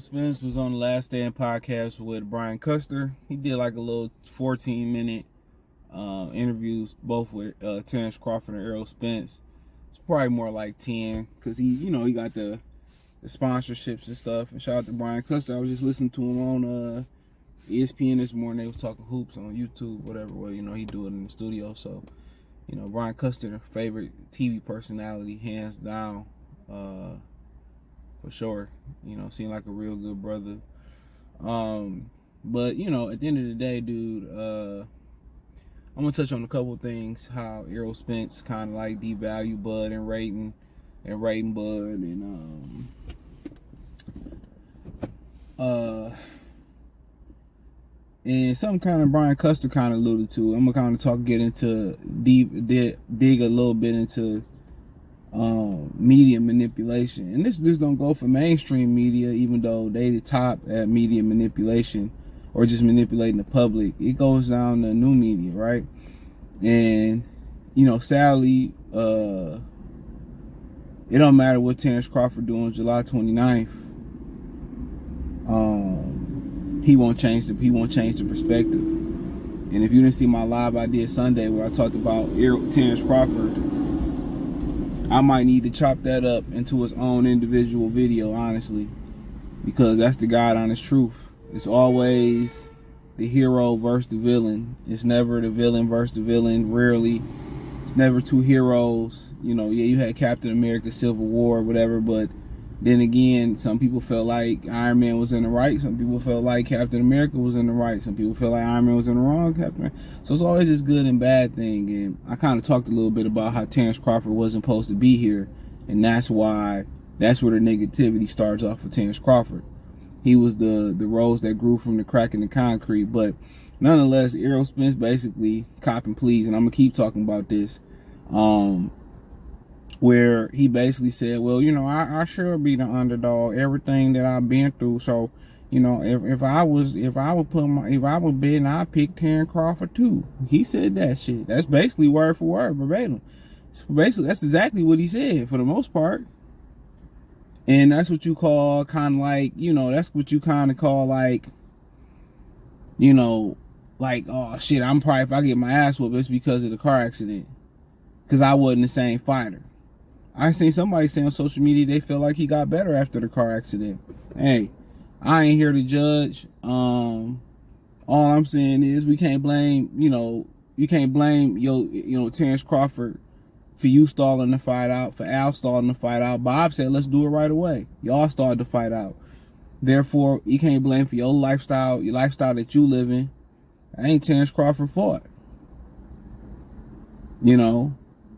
Spence was on the Last Stand podcast with Brian Custer. He did like a little 14-minute interviews, both with Terence, Crawford, and Errol Spence. It's probably more like 10 because he got the sponsorships and stuff. And shout out to Brian Custer. I was just listening to him on ESPN this morning. They was talking hoops on YouTube, whatever. Well, he do it in the studio. So, Brian Custer, favorite TV personality, hands down. For sure, seemed like a real good brother. But at the end of the day, dude, I'm gonna touch on a couple things. How Errol Spence kind of like devalue Bud and rating Bud, and something kind of Brian Custer kind of alluded to. I'm gonna kind of dig a little bit into media manipulation, and this don't go for mainstream media, even though they the top at media manipulation or just manipulating the public. It goes down to new media, right? And sadly, it don't matter what Terence Crawford do on July 29th. He won't change the perspective. And if you didn't see my live I did Sunday where I talked about Terence Crawford, I might need to chop that up into its own individual video, honestly, because that's the God honest truth. It's always the hero versus the villain. It's never the villain versus the villain. Rarely. It's never two heroes. You had Captain America, Civil War, whatever, but then again, some people felt like Iron Man was in the right. Some people felt like Captain America was in the right. Some people felt like Iron Man was in the wrong. So it's always this good and bad thing. And I kind of talked a little bit about how Terence Crawford wasn't supposed to be here. And that's where the negativity starts off with Terence Crawford. He was the rose that grew from the crack in the concrete. But nonetheless, Errol Spence basically cop and please. And I'm going to keep talking about this. Where he basically said, well, I should be the underdog, everything that I've been through. So, if I was betting, I'd pick Terence Crawford too. He said that shit. That's basically word for word, verbatim. That's exactly what he said for the most part. And that's what you call kind of like, that's what you kind of call like, oh shit, I'm probably, if I get my ass whooped, it's because of the car accident. Because I wasn't the same fighter. I seen somebody say on social media they feel like he got better after the car accident. Hey, I ain't here to judge. All I'm saying is we can't blame, you can't blame Terence Crawford for you stalling the fight out, for Al stalling the fight out. Bob said, let's do it right away. Y'all started the fight out. Therefore, you can't blame for your lifestyle that you live in. I ain't Terence Crawford fought.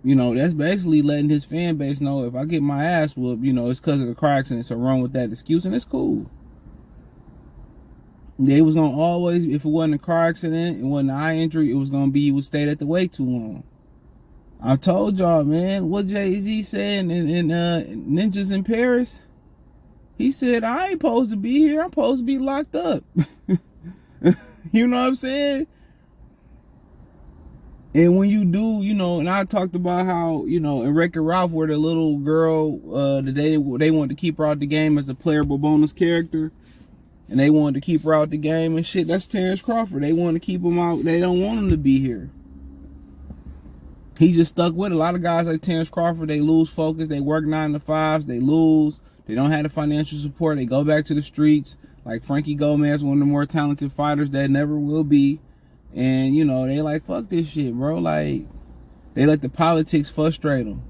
That's basically letting his fan base know if I get my ass whooped, it's because of the car accident, so run with that excuse, and it's cool. They was going to always, if it wasn't a car accident, it wasn't an eye injury, it was going to be you would stay at the weight too long. I told y'all, man, what Jay-Z said in Ninjas in Paris? He said, I ain't supposed to be here, I'm supposed to be locked up. You know what I'm saying? And when you do, and I talked about how, in Wreck-It Ralph, where the little girl, they wanted to keep her out the game as a playable bonus character, and they wanted to keep her out the game and shit, that's Terence Crawford. They want to keep him out. They don't want him to be here. He just stuck with it. A lot of guys like Terence Crawford, they lose focus. They work 9 to 5s. They lose. They don't have the financial support. They go back to the streets. Like Frankie Gomez, one of the more talented fighters that never will be. And, they like, fuck this shit, bro. Like, they let the politics frustrate them.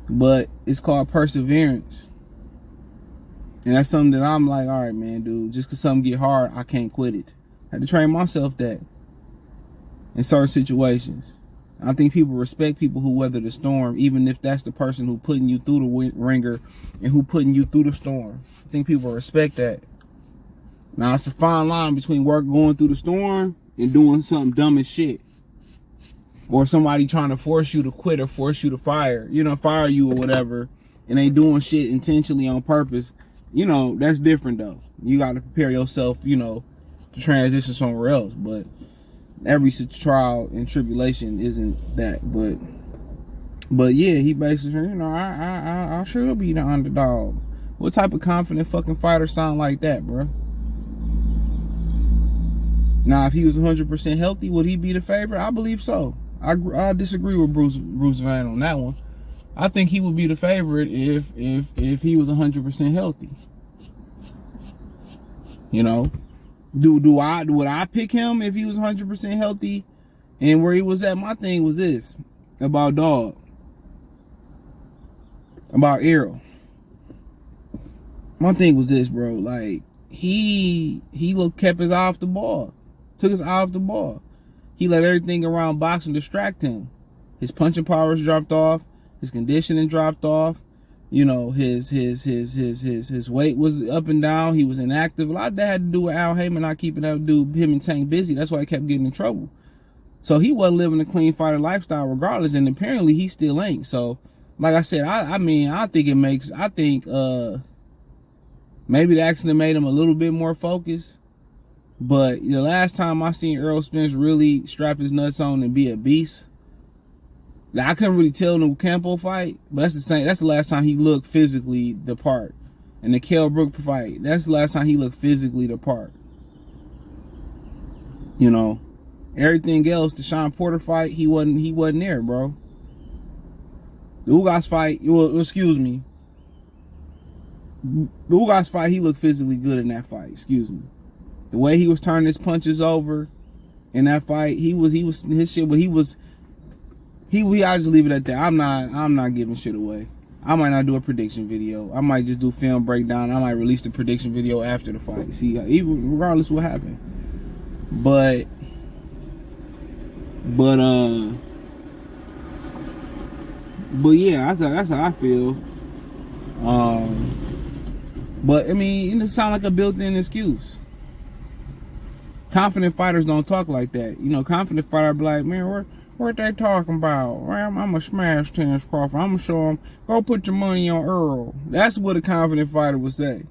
But it's called perseverance. And that's something that I'm like, all right, man, dude, just because something get hard, I can't quit it. I had to train myself that in certain situations. I think people respect people who weather the storm, even if that's the person who putting you through the ringer and who putting you through the storm. I think people respect that. Now, it's a fine line between going through the storm and doing something dumb as shit, or somebody trying to force you to quit or force you to fire you or whatever, and they doing shit intentionally on purpose. That's different though. You got to prepare yourself, to transition somewhere else. But every trial and tribulation isn't that. But yeah, he basically said, I should be the underdog. What type of confident fucking fighter sound like that, bro? Now, if he was 100% healthy, would he be the favorite? I believe so. I disagree with Bruce Van on that one. I think he would be the favorite if he was 100% healthy. You know, would I pick him if he was 100% healthy and where he was at? My thing was this about Errol. My thing was this, bro. Like he kept his eye off the ball, took his eye off the ball. He let everything around boxing distract him. His punching powers dropped off. His conditioning dropped off. You know, his weight was up and down. He was inactive. A lot of that had to do with Al Heyman not keeping him and Tank busy. That's why he kept getting in trouble. So he wasn't living a clean fighter lifestyle regardless, and apparently he still ain't. So, like I said, I think maybe the accident made him a little bit more focused. But the last time I seen Errol Spence really strap his nuts on and be a beast, I couldn't really tell in the Campo fight, but that's the last time he looked physically the part. And the Kell Brook fight, that's the last time he looked physically the part. You know, everything else, the Sean Porter fight, he wasn't there, bro. The Ugas fight, the Ugas fight, he looked physically good in that fight. Excuse me. The way he was turning his punches over in that fight, his shit. But I just leave it at that. I'm not giving shit away. I might not do a prediction video. I might just do film breakdown. I might release the prediction video after the fight. See, even regardless what happened. But yeah, that's how I feel. But I mean, it sounds like a built-in excuse. Confident fighters don't talk like that. You know, confident fighter be like, man, what they talking about? I'm gonna smash Terence Crawford. I'm gonna show him, go put your money on Errol. That's what a confident fighter would say.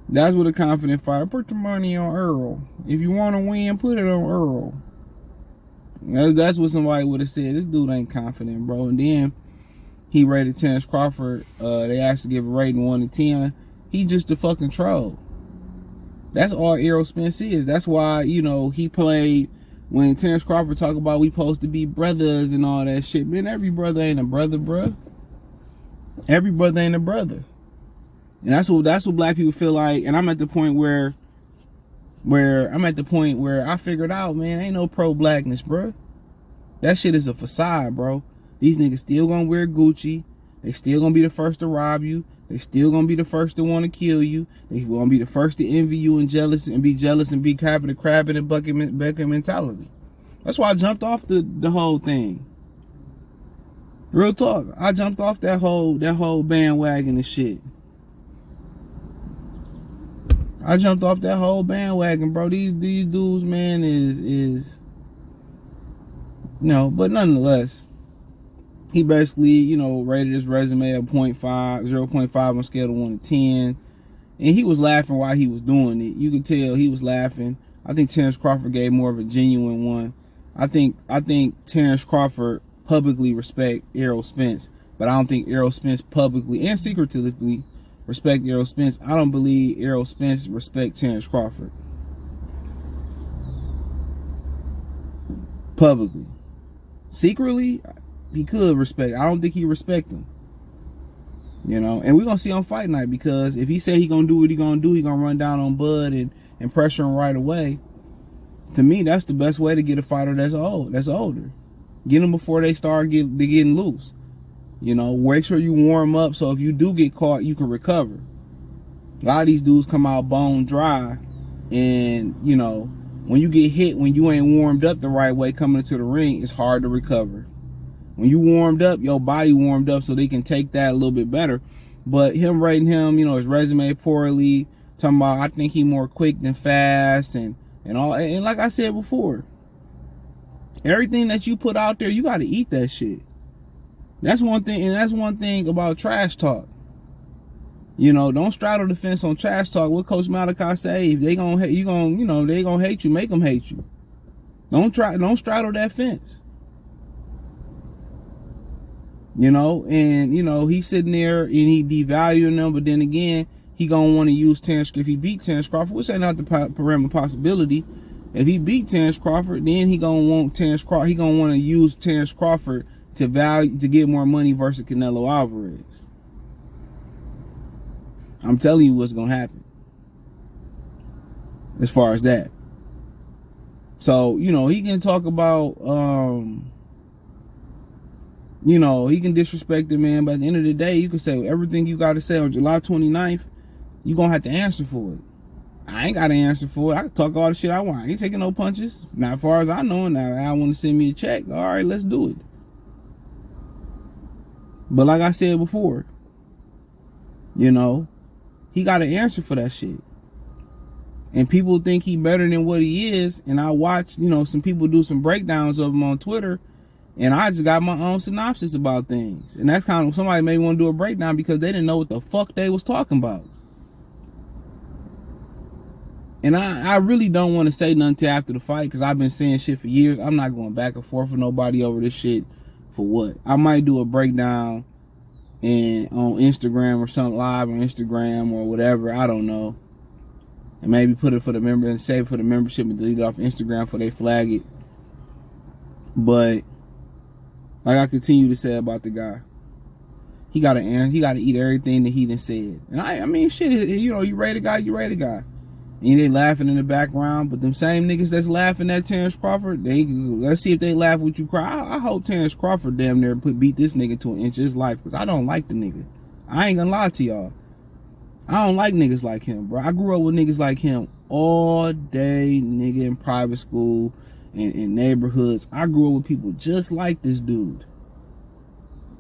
That's what a confident fighter, put your money on Errol. If you want to win, put it on Errol. That's what somebody would have said. This dude ain't confident, bro. And then he rated Terence Crawford. They asked to give a rating 1 to 10. He just a fucking troll. That's all Errol Spence is. That's why, you know, he played when Terence Crawford talk about we supposed to be brothers and all that shit. Man, every brother ain't a brother, bruh. Every brother ain't a brother. And that's what black people feel like. And I'm at the point where I figured out, man, ain't no pro-blackness, bruh. That shit is a facade, bro. These niggas still gonna wear Gucci. They still gonna be the first to rob you. They still gonna be the first to want to kill you. They gonna be the first to envy you and be crabbing and bucket mentality. That's why I jumped off the whole thing. Real talk. I jumped off that whole bandwagon and shit. I jumped off that whole bandwagon, bro. These dudes, man, is but nonetheless, he basically, rated his resume at 0.5 on a scale of 1 to 10. And he was laughing while he was doing it. You could tell he was laughing. I think Terence Crawford gave more of a genuine one. I think Terence Crawford publicly respect Errol Spence, but I don't think Errol Spence publicly and secretively respect Errol Spence. I don't believe Errol Spence respect Terence Crawford publicly. Secretly, he could respect. I don't think he respect him. And we're gonna see on fight night, because if he say he gonna do what he gonna do, he gonna run down on Bud and pressure him right away. To me, that's the best way to get a fighter that's older. Get them before they start getting loose. Make sure you warm up so if you do get caught, you can recover. A lot of these dudes come out bone dry, and when you get hit, when you ain't warmed up the right way coming into the ring, it's hard to recover. When you warmed up, your body warmed up so they can take that a little bit better. But him rating him, his resume poorly, talking about I think he more quick than fast and all. And like I said before, everything that you put out there, you got to eat that shit. That's one thing, and that's one thing about trash talk. Don't straddle the fence on trash talk. What Coach Malachi say? If they gonna hate you, they gonna hate you. Make them hate you. Don't straddle that fence. You know, and you know, he's sitting there and he devaluing them, but then again, he gonna want to use Terence if he beat Terence Crawford, which ain't not the parameter possibility. If he beat Terence Crawford, then he gonna want Terence Crawford. He gonna want to use Terence Crawford to get more money versus Canelo Alvarez. I'm telling you what's gonna happen as far as that. So you know, he can talk about you know, he can disrespect the man, but at the end of the day, you can say everything you got to say on July 29th, you're going to have to answer for it. I ain't got to answer for it. I can talk all the shit I want. I ain't taking no punches. Not as far as I know. Now, I want to send me a check. All right, let's do it. But like I said before, you know, he got to answer for that shit. And people think he better than what he is. And I watch, you know, some people do some breakdowns of him on Twitter. And I just got my own synopsis about things. And that's kind of, somebody may want to do a breakdown because they didn't know what the fuck they was talking about. And I really don't want to say nothing till after the fight because I've been saying shit for years. I'm not going back and forth with nobody over this shit for what. I might do a breakdown and on Instagram or something live on Instagram or whatever. I don't know. And maybe put it for the member and save it for the membership and delete it off Instagram before they flag it. But like I continue to say about the guy, he gotta eat everything that he done said. And I mean, shit, you know, you rate a guy, you rate a guy. And they laughing in the background, but them same niggas that's laughing at Terence Crawford, let's see if they laugh with you cry. I hope Terence Crawford damn near beat this nigga to an inch of his life, because I don't like the nigga. I ain't gonna lie to y'all. I don't like niggas like him, bro. I grew up with niggas like him all day, nigga, in private school. In neighborhoods. I grew up with people just like this dude.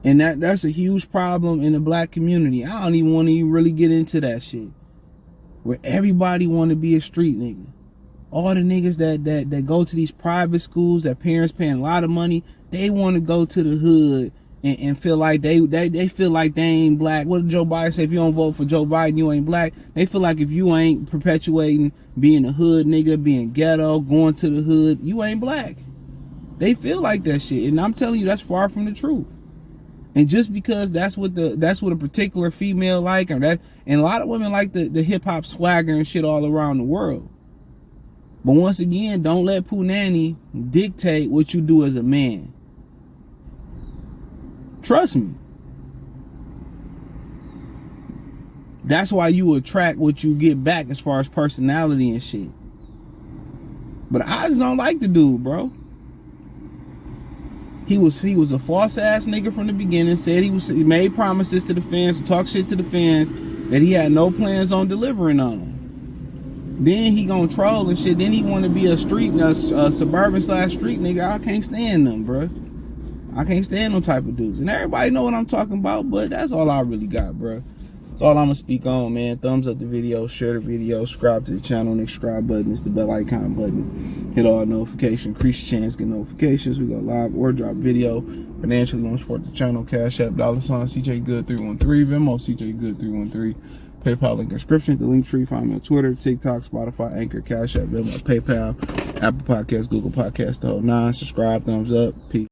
And that's a huge problem in the black community. I don't even want to really get into that shit. Where everybody want to be a street nigga. All the niggas that go to these private schools, that parents paying a lot of money, they want to go to the hood and feel like they feel like they ain't black. What did Joe Biden say? If you don't vote for Joe Biden, you ain't black. They feel like if you ain't perpetuating being a hood nigga, being ghetto, going to the hood, you ain't black. They feel like that shit, and I'm telling you, that's far from the truth. And just because that's what a particular female like, or that, and a lot of women like the hip hop swagger and shit all around the world. But once again, don't let Punani dictate what you do as a man. Trust me. That's why you attract what you get back as far as personality and shit. But I just don't like the dude, bro. He was a false ass nigga from the beginning. Said he made promises to the fans, talk shit to the fans that he had no plans on delivering on them. Then he gonna troll and shit. Then he want to be a suburban / street nigga. I can't stand them, bro. I can't stand them type of dudes. And everybody know what I'm talking about, but that's all I really got, bro. That's all I'm going to speak on, man. Thumbs up the video, share the video, subscribe to the channel. Next subscribe button is the bell icon button. Hit all notifications, increase your chance, get notifications. We go live or drop video. Financially, want to support the channel. Cash App, $, CJ Good 313, Venmo, CJ Good 313. PayPal link description, the link tree. Find me on Twitter, TikTok, Spotify, Anchor, Cash App, Venmo, PayPal, Apple Podcasts, Google Podcasts, the whole nine. Subscribe, thumbs up, peace.